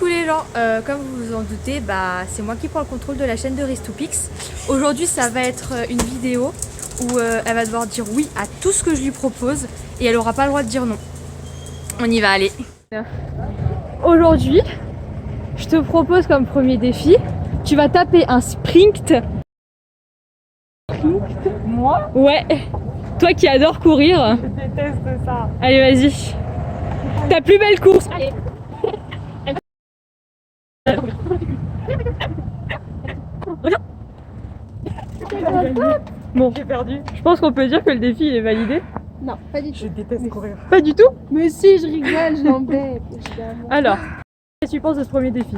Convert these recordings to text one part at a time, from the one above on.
Coucou les gens, comme vous vous en doutez, c'est moi qui prends le contrôle de la chaîne de Ristoupix. Aujourd'hui ça va être une vidéo où elle va devoir dire oui à tout ce que je lui propose et elle aura pas le droit de dire non. On y va, allez. Aujourd'hui, je te propose comme premier défi, tu vas taper un sprint. Moi? Ouais, toi qui adores courir. Je déteste ça. Allez vas-y, ta plus belle course. Allez. Bon, J'ai perdu. je pense qu'on peut dire que le défi il est validé. Non, pas du tout. Je déteste courir. Pas du tout. Mais si, je rigole, je l'embête. évidemment. Alors, qu'est-ce que tu penses de ce premier défi?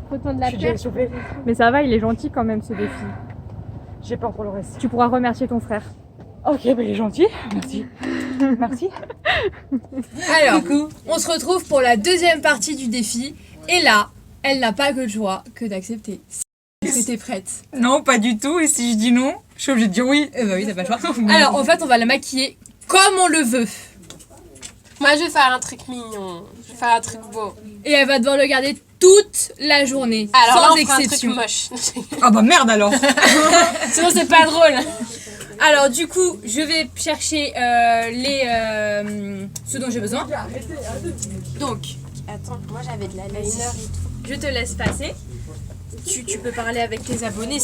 Faut tendre Je la suis déjà perche. essoufflée. Mais ça va, il est gentil quand même ce défi. J'ai peur pour le reste. Tu pourras remercier ton frère. Ok, il est gentil. Merci. Merci. Alors, on se retrouve pour la deuxième partie du défi. Et là, elle n'a pas que le choix que d'accepter. Est-ce que t'es prête? Non, pas du tout. Et si je dis non, je suis obligée de dire oui. Bah oui, t'as pas le choix. Alors, en fait, on va la maquiller comme on le veut. Moi, je vais faire un truc mignon. Je vais faire un truc beau. Et elle va devoir le garder toute la journée. Alors là, sans on fera un exception. truc moche. Ah bah merde alors. Sinon, c'est pas drôle. Alors, du coup, je vais chercher ce dont j'ai besoin. Donc, Attends, moi, j'avais de la liner et tout. je te laisse passer. Tu peux parler avec tes abonnés.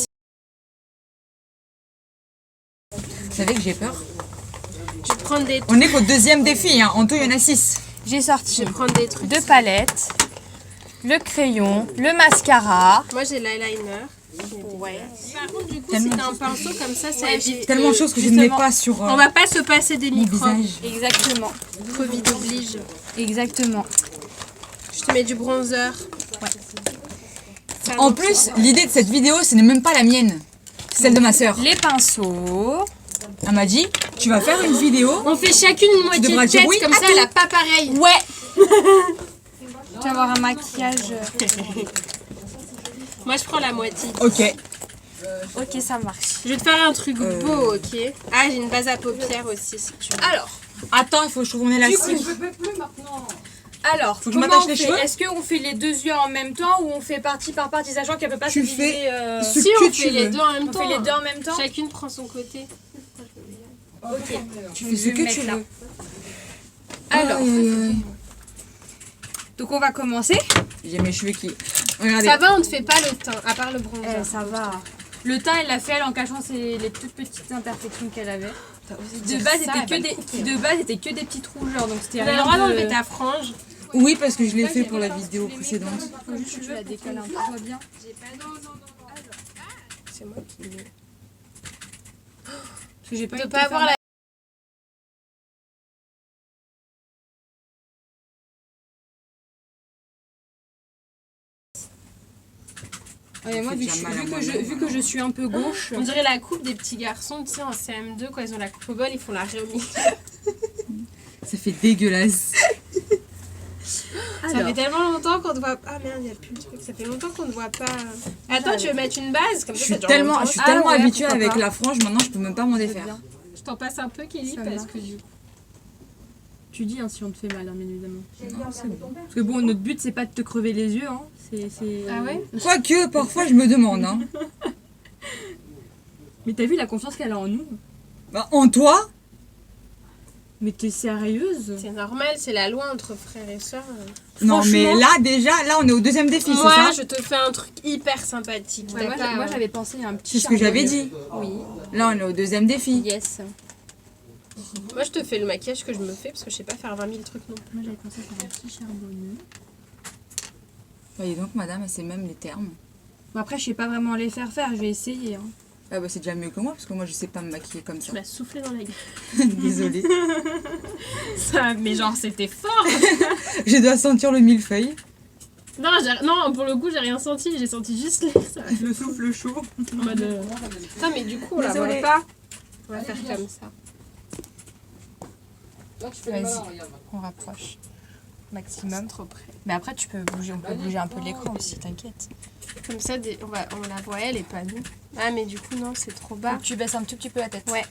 Vous savez que j'ai peur. Je vais prendre des, On est qu'au deuxième défi, hein. En tout, il y en a 6. J'ai sorti je vais prendre des trucs. deux palettes, le crayon, le mascara. Moi, j'ai l'eyeliner. Ouais. Par contre, du coup, Tellement si t'as un pinceau comme ça, ça évite. Tellement de choses que je ne mets pas sur On va pas se passer des mon microbes. visage. Exactement. Covid oblige. Exactement. Je te mets du bronzer. En plus, l'idée de cette vidéo, ce n'est même pas la mienne. C'est celle de ma sœur. Les pinceaux. Elle m'a dit, tu vas faire une vidéo. On fait chacune une moitié devras de dire tête, oui comme à ça, tout. elle a pas pareil. Ouais. Tu vas avoir un maquillage. Moi, je prends la moitié. Ok. Ok, ça marche. Je vais te faire un truc beau, ok? Ah, j'ai une base à paupières aussi, si tu veux. Alors, Attends, il faut que je trouve mon élastique. alors, Faut que je comment m'attache on les fait? cheveux. Est-ce qu'on fait les deux yeux en même temps ou on fait partie par partie, sachant qu'elle peut pas Tu se diviser, fais ce Si que on tu fait les veux. deux en même on temps. fait les deux en même temps. Chacune prend son côté. Ok. Tu fais ce que tu veux. Alors, Aïe, aïe, aïe. donc on va commencer. J'ai mes cheveux qui... Regardez. Ça va, on ne fait pas le teint, à part le bronzer. Ça va. Le teint, elle l'a fait elle en cachant les toutes petites imperfections qu'elle avait. De base, c'était que des petites rougeurs, donc c'était Tu as le rien droit de... d'enlever ta frange. Oui, parce que je l'ai fait pour la vidéo précédente. Faut juste que tu la décales un peu, toi bien. C'est moi qui l'ai. Parce que j'ai pas De eu de pas avoir la. Ouais, moi, vu que je suis un peu gauche, On dirait la coupe des petits garçons, tu sais, en CM2, quand ils ont la coupe au bol, ils font la remise. Ça fait dégueulasse. Ça fait tellement longtemps qu'on ne voit pas. Ah merde, il n'y a plus le truc. Ça fait longtemps qu'on ne voit pas. Attends, tu veux mettre une base comme Je ça, suis ça dure tellement, longtemps. je suis tellement ouais, habituée pourquoi avec pas. la frange, maintenant je peux même pas m'en défaire. Je t'en passe un peu, Kelly, Ça parce va. que du coup. tu dis si on te fait mal, hein, bien évidemment. Non, c'est bon. Parce que bon, notre but, c'est pas de te crever les yeux. Hein. Ah ouais? Quoique, parfois je me demande. Hein. Mais t'as vu la confiance qu'elle a en nous? Bah, en toi, Mais t'es sérieuse? C'est normal, c'est la loi entre frères et sœurs. non mais Franchement- là déjà, là on est au deuxième défi, c'est Moi, ça? je te fais un truc hyper sympathique. Ouais, T'as pas- moi j'avais pensé à un petit C'est ce que j'avais charbonnier. dit. Oui. Là on est au deuxième défi. Yes. Moi, je te fais le maquillage que je me fais parce que je sais pas faire 20 000 trucs non plus. Moi j'avais pensé à faire un petit charbonnier. Voyez donc madame, elle sait même les termes. Bon, après, je sais pas vraiment les faire, je vais essayer. Hein. Ah bah c'est déjà mieux que moi parce que moi je sais pas me maquiller comme ça. Tu m'as soufflé dans la gueule. Désolée. Ça, mais genre, c'était fort. Je dois sentir le millefeuille. Non, non, pour le coup, j'ai rien senti. J'ai senti juste ça. Le souffle chaud. En mode. Non, mais du coup, on la voit Désolée. pas. On va faire comme ça. Vas-y, on rapproche. Maximum. Trop près. Mais après, on peut bouger un peu l'écran aussi, t'inquiète. Comme ça, on la voit elle et pas nous. Ah, mais du coup, non, c'est trop bas. Tu baisses un tout petit peu la tête. Ouais.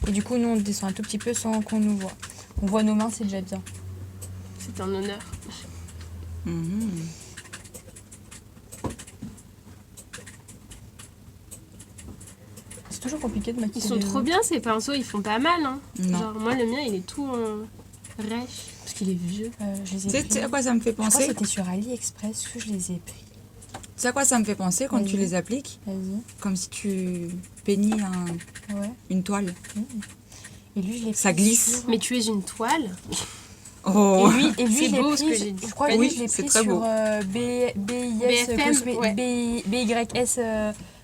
Et du coup, nous, on descend un tout petit peu sans qu'on nous voit. On voit nos mains, c'est déjà bien. C'est un honneur. Mhm. C'est toujours compliqué de maquiller. Ils sont trop bien ces pinceaux, ils font pas mal. Hein. Non. Genre, moi, le mien, il est tout rêche. Parce qu'il est vieux. Je les ai Tu sais pris. à quoi ça me fait Je crois que penser? c'était sur AliExpress que je les ai pris. Tu sais à quoi ça me fait penser quand tu Vas-y. les appliques? Vas-y. Comme si tu peignis Ouais. une toile. Et lui, je l'ai pris. Ça glisse. sur- Mais tu es une toile. Oh. Et lui C'est je l'ai beau ce que pris. j'ai dit. Je crois que Oui, lui, je l'ai c'est pris très sur beau. BYS BFM, ouais. BYS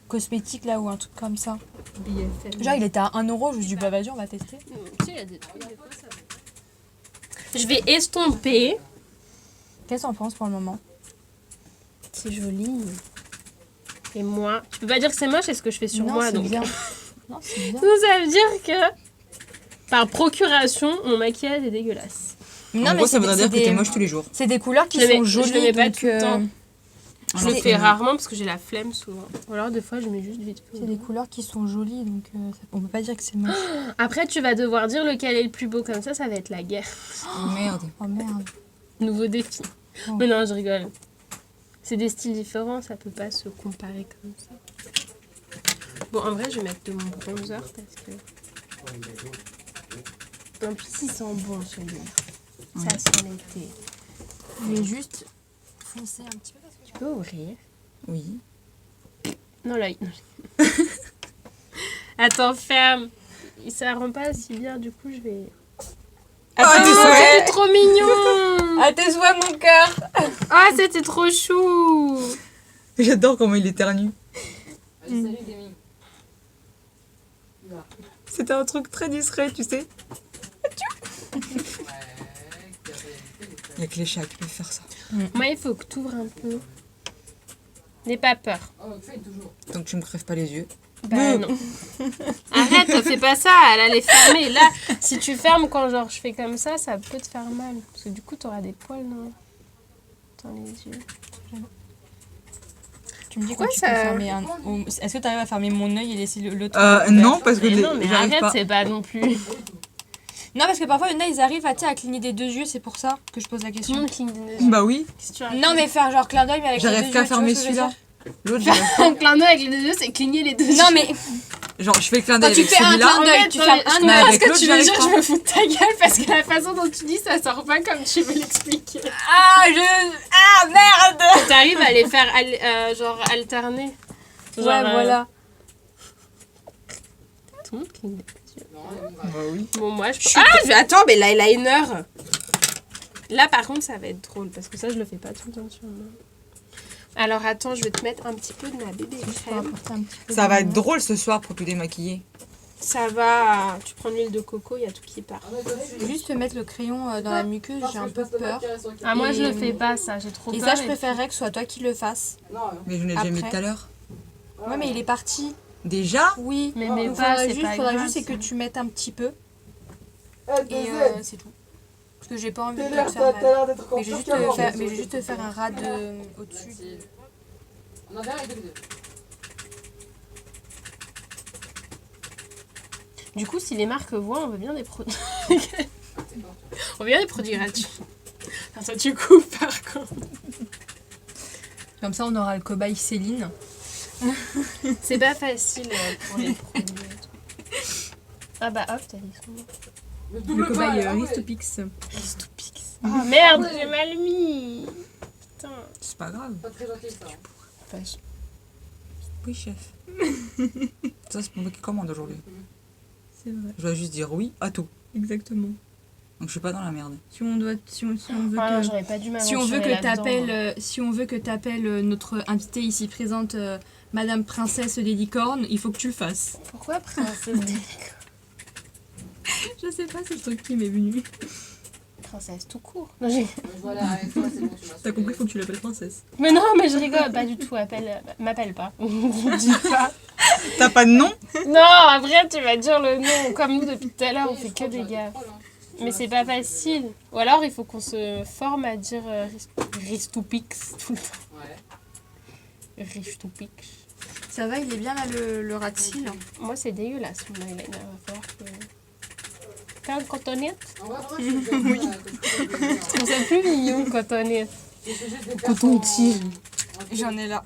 cosmétique là ou un truc comme ça. BFM. Genre il était à 1€, je me suis dit bah vas-y on va tester. Tu sais, il y a des trucs, des fois, ça va. Je vais estomper. Qu'est-ce que t'en penses pour le moment? C'est joli. Et moi, tu peux pas dire que c'est moche, c'est ce que je fais sur Non, moi. c'est Donc. bien. Non, c'est bien. Donc ça veut dire que, par procuration, mon maquillage est dégueulasse. En gros, ça voudrait dire que t'es moche tous les jours. C'est des couleurs qui Je le sont mets- jolies. je le mets pas donc, tout le temps. Je Alors le que- fais rarement parce que j'ai la flemme souvent. Ou alors des fois je mets juste vite fait. C'est des couleurs qui sont jolies donc on peut pas dire que c'est moche. Après tu vas devoir dire lequel est le plus beau comme ça va être la guerre. Oh merde. Oh merde. Nouveau défi. Oh. Mais non je rigole. C'est des styles différents, ça peut pas se comparer comme ça. Bon en vrai je vais mettre de mon bronzer parce que... En plus il sent bon celui-là. Ça sent l'été. Je vais juste foncer un petit peu. Tu peux ouvrir. Oui. Non l'œil. Non. Attends ferme. Ça rend pas si bien du coup je vais... Ah, Oh, tes souhaits. c'est trop mignon. À tes souhaits mon cœur. Ah, c'était trop chou. J'adore comment il éternue. C'était un truc très discret, tu sais. Il n'y a que les chats qui peuvent faire ça. Moi, il faut que tu ouvres un peu. N'aie pas peur. Donc tu me crèves pas les yeux. Bah non. Arrête, fais pas ça, elle allait fermer. Là, si tu fermes quand genre je fais comme ça peut te faire mal. Parce que du coup, t'auras des poils dans les yeux. Tu me dis Pourquoi quand tu ça- peux fermer un... Est-ce que tu arrives à fermer mon œil et laisser l'autre Non, parce que Mais non, mais j'arrive arrête, pas. c'est pas non plus. Non parce que parfois il y en a ils arrivent à cligner des deux yeux, c'est pour ça que je pose la Tout le question. monde cligne des yeux. Bah oui. Qu'est-ce que tu racontes? Non mais faire genre clin d'œil mais avec les deux J'arrive yeux. qu'à tu vois fermer ce que je veux celui-là. dire L'autre, j'arrive Un clin d'œil avec les deux yeux, c'est cligner les deux yeux. Non mais Genre, je fais le clin d'œil quand tu avec fais un celui-là. clin d'œil, tu fermes un je Mais œil. comprends ce avec que l'autre, tu veux j'arrive dire, pas. je me fous de ta gueule parce que la façon dont tu dis ça sort pas comme tu veux l'expliquer. Ah merde. T'arrives à les faire genre alterner. Genre, Ouais voilà. Tout le monde cligne des yeux. Bah oui. Bon, moi je. Attends, mais l'eyeliner. Là par contre, ça va être drôle parce que ça, je le fais pas tout le temps sur moi. Alors attends, je vais te mettre un petit peu de ma bébé crème. Ça va être drôle ce soir pour te démaquiller. Ça va. Tu prends l'huile de coco, il y a tout qui part. Juste mettre le crayon dans la muqueuse, j'ai un peu peur. Ah, moi je Et- le fais pas, ça, j'ai trop Et peur. ça je préférerais que ce soit toi qui le fasses. Mais je l'ai déjà mis Après. tout à l'heure. Ouais mais il est parti. Déjà? Oui. Mais Il pas, c'est juste, pas faudra grave, juste c'est que ça. tu mettes un petit peu. Et c'est tout. Parce que j'ai pas envie de te faire mal. Mais je vais juste te faire un ras au-dessus. Du coup, si les marques voient, on veut bien des produits. On veut bien des produits gratuits. Enfin, ça, tu coupes par contre. Comme ça on aura le cobaye Céline. C'est pas facile pour les produits. Ah bah hop, t'as les sons. Le cobaye Ristopix. Oh merde, j'ai mal mis. Putain. C'est pas grave. Oui, chef. Ça, c'est pour moi qui commande aujourd'hui. C'est vrai, Je dois juste dire oui à tout. exactement. Donc je suis pas dans la merde. Si on veut Ah, que j'aurais pas dû si on veut que m'aventurer t'appelles notre invitée ici présente Madame Princesse des Licornes, il faut que tu le fasses. là-dedans. Pourquoi princesse des Je sais pas, c'est le truc qui m'est venu. princesse tout court. Non, j'ai- T'as compris, il faut que tu l'appelles princesse. Mais non, mais je rigole, pas du tout. M'appelle pas. Dis pas. T'as pas de nom? Non, après tu vas dire le nom. Comme nous depuis tout à l'heure, on fait que des gars. Mais c'est pas facile. Ou alors il faut qu'on se forme à dire Ristoupix tout le temps. Ristoupix. Ça va, il est bien là le ras de cils. Moi c'est dégueulasse mon eyeliner. Il va falloir que. T'as un cotonnette? Je trouve ça plus mignon cotonnette. Coton-tige. J'en ai là.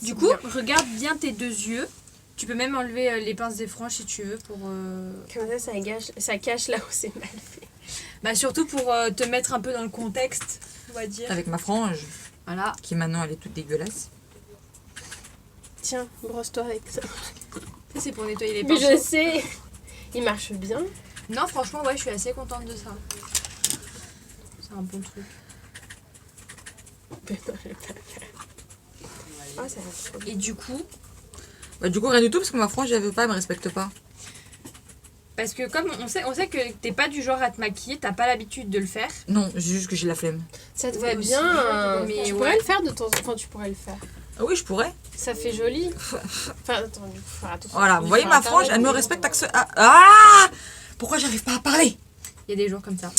Du coup, regarde bien tes deux yeux. Tu peux même enlever les pinces des franges si tu veux pour... Comme ça cache là où c'est mal fait. Bah surtout pour te mettre un peu dans le contexte, on va dire. Avec ma frange, Voilà. qui maintenant elle est toute dégueulasse. Tiens, brosse-toi avec ça. Ça, c'est pour nettoyer les Mais pinceaux. je sais. Il marche bien. Non, franchement, ouais, je suis assez contente de ça. C'est un bon truc. Ah, ça va trop bien. Et du coup, Bah du coup rien du tout parce que ma frange elle veut pas, elle me respecte pas. parce que comme on sait que t'es pas du genre à te maquiller, t'as pas l'habitude de le faire. Non, juste que j'ai la flemme. Ça te Ouais, va aussi, bien. mais Tu ouais. pourrais le faire de temps en temps. Enfin, tu pourrais le faire. Ah oui, je pourrais. Ça fait joli. Enfin, attends, il faut faire attention. Voilà, vous voyez Sur ma Internet, frange, elle me mais- respecte Ah Pourquoi j'arrive pas à parler? Il y a des jours comme ça.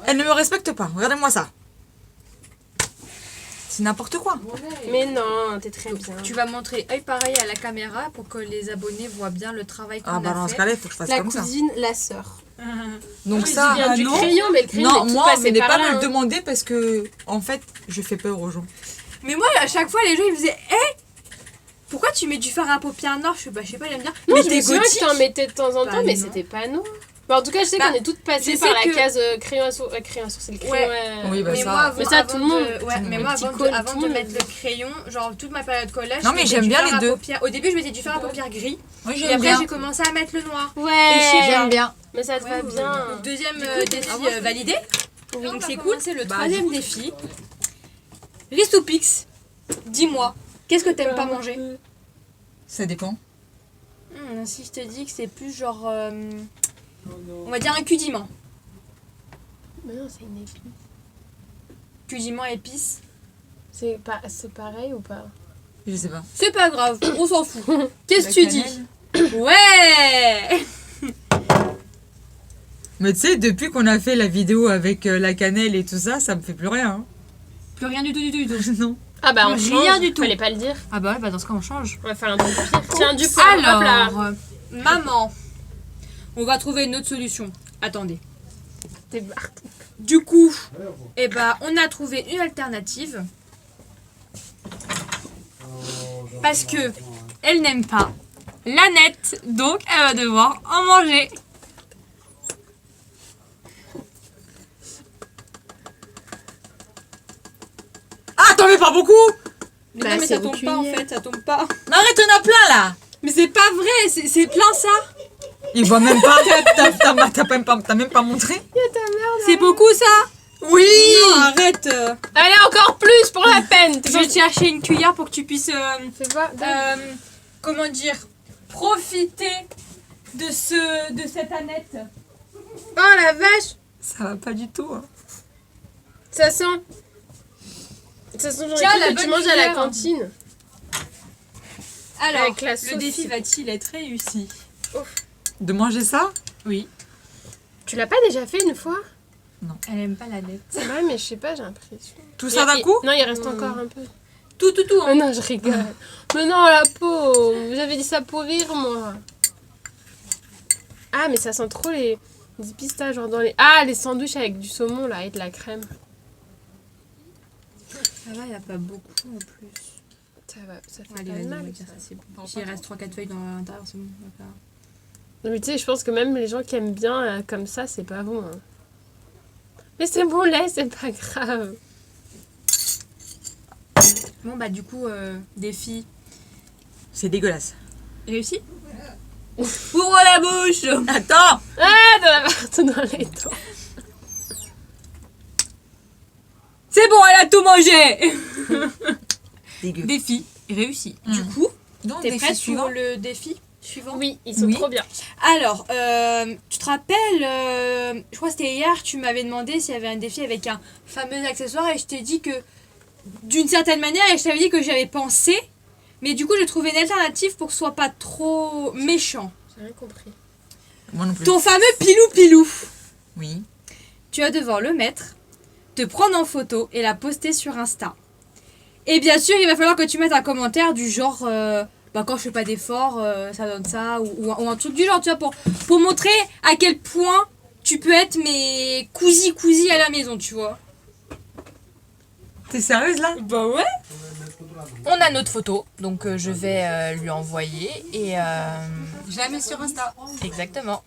Elle ne me respecte pas, regardez-moi ça. C'est n'importe quoi. Mais non, t'es très bien. Tu vas montrer œil pareil à la caméra pour que les abonnés voient bien le travail qu'on Ah bah a dans ce fait. cas-là, il faut que je fasse La comme ça. cousine, la sœur. Donc Oui, ça, il vient du non. crayon, mais le crayon Non, est tout moi, passé venez par pas là, me le hein. demander parce que, en fait, je fais peur aux gens. Mais moi, à chaque fois, les gens ils me disaient pourquoi tu mets du fard à paupières noires? Je sais pas, ils aiment bien. Non, mais je t'es me souviens que gothique. t'en mettais de temps en Bah temps, mais non. c'était pas noir. Bah, en tout cas, je sais Bah, qu'on est toutes passées je par sais la que- case crayon à sourcil. Crayon à sourcil, crayon Ouais. à... Oui, bah Mais ça. moi, avant, Mais ça, avant tout le monde. de- ouais, mais Le moi, petit avant, cône, avant tout de le mettre monde. le crayon, genre toute ma période collège, Non, je mais mettais j'aime du bien fard les à deux. paupières. Au début, je mettais du fard à paupières gris. Oui, Et j'aime après, bien. j'ai commencé à mettre le noir. Ouais, J'aime bien. mais ça te va bien. Donc, deuxième défi ah, validé. Oui. Donc c'est cool. C'est le Bah, troisième défi. Ristopix, dis-moi, qu'est-ce que t'aimes pas manger? Ça dépend. Si je te dis que c'est plus genre, on va dire un cudiment. Mais non, c'est une épice. Cudiment épice. C'est pareil ou pas? Je sais pas. C'est pas grave, on s'en fout. Qu'est-ce que La tu dis? cannelle. Ouais. Mais tu sais, depuis qu'on a fait la vidéo avec la cannelle et tout ça, ça me fait plus rien. hein. Plus rien du tout, non. Ah bah on Rien change. du tout. Fallait pas le dire. Ah bah ouais, bah dans ce cas on change. On va faire un truc pire. Tiens, du poivre, hop là. Alors, maman, on va trouver une autre solution. Attendez. T'es barre. Du coup, eh ben, on a trouvé une alternative. Parce que elle n'aime pas la nette, donc elle va devoir en manger. Ah, t'en mets pas beaucoup? Mais Bah, non, mais c'est ça une tombe pas en cuillère. fait, ça tombe pas. Mais arrête, t'en as plein là. Mais c'est pas vrai, c'est plein ça. Il voit même pas. T'as même pas montré? C'est beaucoup ça. Oui. Non, arrête. Allez, encore plus pour la peine. Je vais te chercher une cuillère pour que tu puisses, Fais voir. comment dire, profiter de cette Annette. Oh la vache. Ça va pas du tout. hein. Ça sent. Ça sent genre Tiens, les la trucs que tu bonne manges à la cuillère. cantine. Alors, Avec la le sauce, défi c'est- va-t-il être réussi? De manger ça? Oui. Tu l'as pas déjà fait une fois? Elle aime pas la nette. Ouais, mais je sais pas, j'ai l'impression. Tout ça d'un coup? Non, il reste encore un peu. Tout, Mais non, je rigole. Mais non, la peau. J'avais dit ça pour rire, moi. Ah, mais ça sent trop les pistaches, genre dans les... Ah, les sandwichs avec du saumon, là, et de la crème. Ça va, il n'y a pas beaucoup en plus. Ça va, ça fait Allez, pas de vas-y, mal. on va dire ça, c'est bon. S'il reste 3-4 feuilles dans l'intérieur, c'est bon. D'accord. Non, mais tu sais, je pense que même les gens qui aiment bien comme ça, c'est pas bon. Hein. Mais c'est bon lait, c'est pas grave. Bon, bah, du coup, défi C'est dégueulasse. réussi. Ouvre la bouche. Attends. Ah, dans la partout dans les dents. C'est bon, elle a tout mangé. Dégueu. Défi réussi. Du coup, Donc, t'es défi prête suivant. pour le défi suivant? Oui, ils sont Oui. trop bien. Alors, tu te rappelles, je crois que c'était hier, tu m'avais demandé s'il y avait un défi avec un fameux accessoire et je t'ai dit que, d'une certaine manière, et je t'avais dit que j'avais pensé, mais du coup j'ai trouvé une alternative pour que ce soit pas trop méchant. J'ai rien compris. Moi non plus. Ton fameux pilou-pilou, Oui. tu vas devoir le mettre, te prendre en photo et la poster sur Insta. Et bien sûr, il va falloir que tu mettes un commentaire du genre... bah quand je fais pas d'effort, ça donne ça, ou un truc du genre, tu vois, pour montrer à quel point tu peux être mes cousi à la maison, tu vois. T'es sérieuse là? Bah ouais. On a notre photo, donc je vais lui envoyer et Je la mets sur Insta. exactement.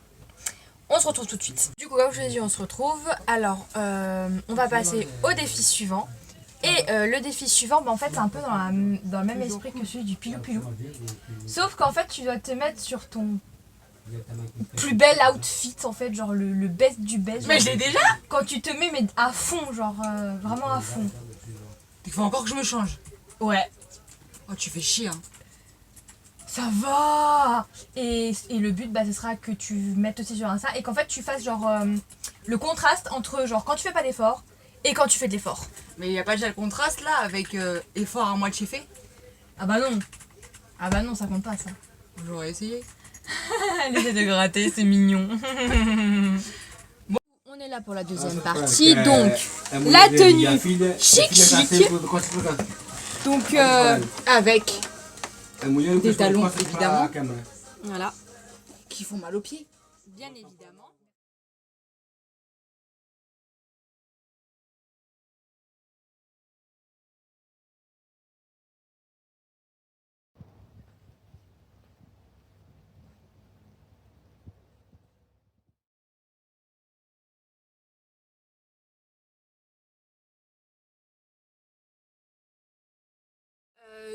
On se retrouve tout de suite. Du coup, comme je vous ai dit, on se retrouve. Alors, on va passer au défi suivant. Et le défi suivant, bah, en fait, c'est un peu dans le même esprit que celui du pilou-pilou. Sauf qu'en fait, tu dois te mettre sur ton plus bel outfit, en fait, genre le best du best. Mais genre, je l'ai déjà. quand tu te mets mais à fond, genre vraiment à fond. Il faut encore que je me change. Ouais. Oh, tu fais chier. Hein. Ça va. Et le but, bah, ce sera que tu mettes aussi sur Insta et qu'en fait, tu fasses genre le contraste entre genre quand tu fais pas d'effort et quand tu fais de l'effort. Mais il n'y a pas déjà le contraste là avec effort à moitié fait? Ah bah non. Ah bah non, ça compte pas ça. J'aurais essayé. Elle essaie de gratter, c'est mignon. On est là pour la deuxième partie, donc la tenue chic. Donc Avec des talons, évidemment. voilà, Qui font mal aux pieds. bien évidemment.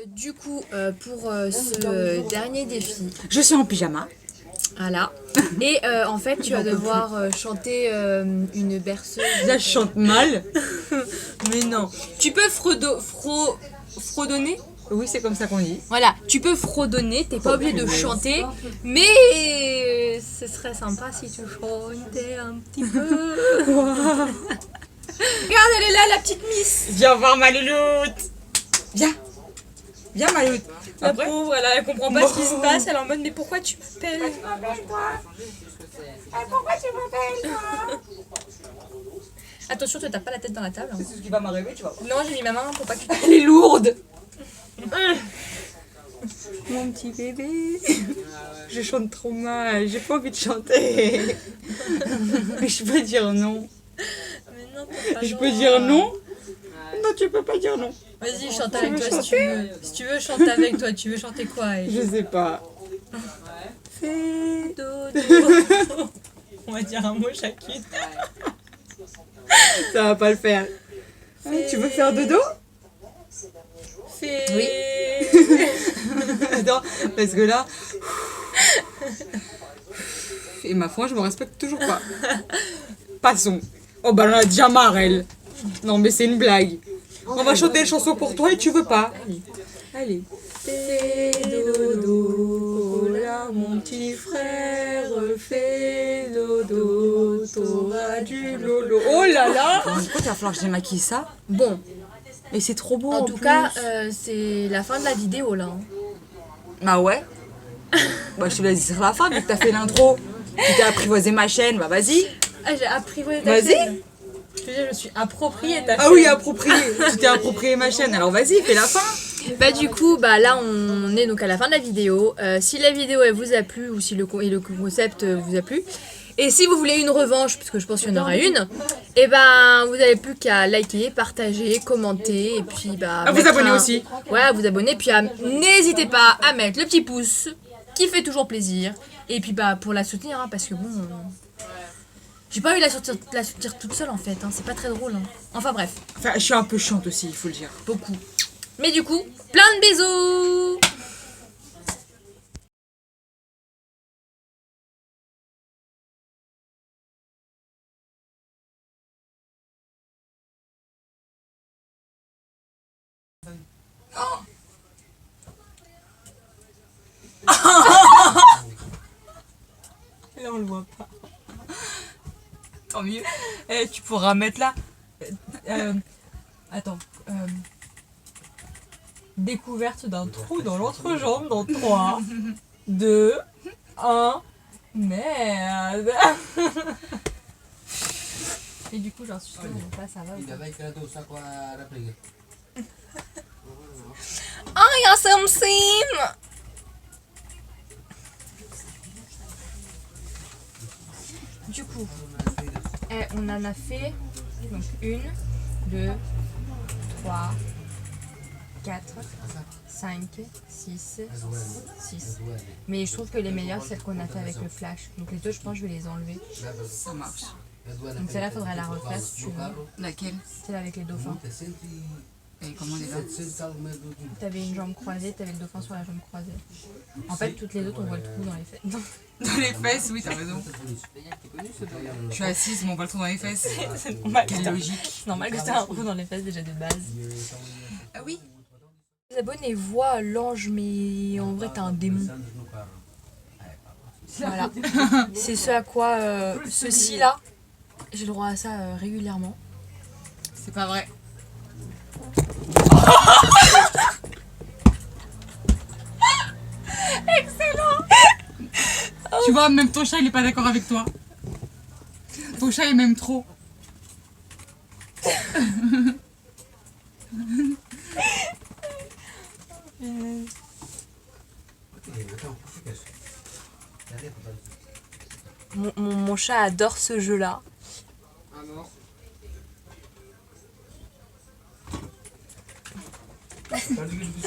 Du coup, pour ce dernier défi, Je suis en pyjama. voilà. Et en fait, tu vas devoir chanter une berceuse. Là, je chante mal. Mais non. Tu peux fredonner. Oui, c'est comme ça qu'on dit. Voilà, tu peux fredonner, t'es pas obligé de chanter, mais ce serait sympa si tu chantais un petit peu. Regarde, elle est là, la petite miss. Viens voir ma louloute. Viens. Viens, ma louloute. La Après, pauvre, elle comprend pas ce qui se passe, elle est en mode mais pourquoi tu m'appelles? Attention, te tape pas la tête dans la table. Hein. c'est ce qui va m'arriver, tu vois. Non, j'ai mis ma main pour pas que tu Elle est lourde. Mon petit bébé. Je chante trop mal, j'ai pas envie de chanter. Mais je peux dire non. Mais non, Je peux dire non. Non, tu peux pas dire non. Vas-y, chante avec toi si tu veux. Si tu veux, chante avec toi. Tu veux chanter quoi? Je sais pas. Fais dodo. On va dire un mot chacune. Ça va pas le faire. Tu veux faire dodo? Fais. Attends, parce que là. Et ma foi, je me respecte toujours pas. Passons. Oh bah là, déjà marre, elle. Non, mais c'est une blague. On va chanter une chanson pour toi et tu veux pas. Allez. Fais dodo, là mon petit frère, fais dodo, t'auras du lolo. Oh là là! Pourquoi il va falloir que je démaquille ça? Bon, Et c'est trop beau. en tout cas, c'est la fin de la vidéo là. Hein. Bah ouais. Bah je te laisse dire la fin, vu que t'as fait l'intro. Tu t'es apprivoisé ma chaîne, bah vas-y. Ah, j'ai apprivoisé ta Vas-y. chaîne. Je veux dire, je me suis appropriée ta chaîne. Ah oui, approprié. Tu t'es approprié ma chaîne, alors vas-y, fais la fin. Bah du coup, bah là on est donc à la fin de la vidéo. Si la vidéo elle vous a plu ou si le concept vous a plu, et si vous voulez une revanche, parce que je pense qu'il y en aura une, et ben vous n'avez plus qu'à liker, partager, commenter, et puis bah... À vous abonner aussi. Ouais, à vous abonner, puis n'hésitez pas à mettre le petit pouce, qui fait toujours plaisir, et puis bah pour la soutenir, hein, parce que bon... J'ai pas eu la sortir toute seule en fait, hein, c'est pas très drôle. Hein. Enfin bref. Enfin, je suis un peu chiante aussi, il faut le dire. Beaucoup. Mais du coup, plein de bisous. Là, on le voit pas. Tant mieux. Eh, tu pourras mettre là. Attends. Découverte d'un trou dans l'entrejambe dans 3, 2, 1. Merde. Et du coup, genre, si je te pas, ça va. I got some sim. Du coup, on en a fait donc 1, 2, 3, 4, 5, 6, 6. Mais je trouve que les meilleures, c'est celles qu'on a fait avec le flash. Donc les deux, je pense que je vais les enlever. Ça marche. Donc celle-là, faudrait la refaire si tu veux. Laquelle? Celle avec les dauphins. Et comment on est là? T'avais une jambe croisée, t'avais le dauphin sur la jambe croisée. En fait, toutes les autres, on voit le trou dans les fesses. Dans les fesses, oui, t'as raison. Je suis assise, mais on voit le trou dans les fesses. C'est normal. Quelle logique. C'est normal que t'aies un trou dans les fesses déjà de base. Ah oui. Les abonnés voient l'ange, mais en vrai, t'as un démon. Voilà. C'est ce à quoi ceci-là, j'ai le droit à ça régulièrement. C'est pas vrai. Excellent. Tu vois, même ton chat, il est pas d'accord avec toi. Ton chat, il m'aime trop. Mon chat adore ce jeu-là.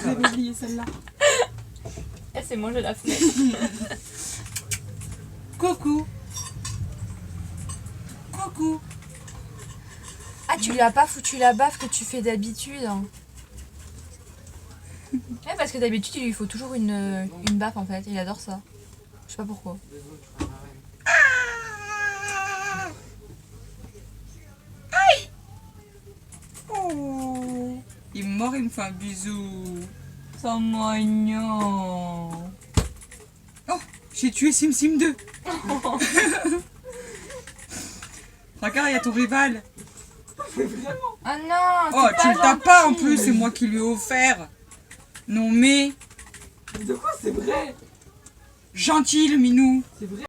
J'avais oublié celle-là. Elle s'est mangée la fenêtre. Coucou. Coucou. Ah, tu lui as pas foutu la baffe que tu fais d'habitude. Hein. Ouais, parce que d'habitude, il lui faut toujours une baffe en fait. Il adore ça. Je sais pas pourquoi. Oh. Il me mord, il me fait un bisou. C'est mignon. Oh, j'ai tué Sim Sim 2. Regarde, il y a ton rival. Ah non. Oh, tu le tapes pas en plus, c'est moi qui lui ai offert. Non mais... De quoi c'est vrai? Gentil le minou. C'est vrai.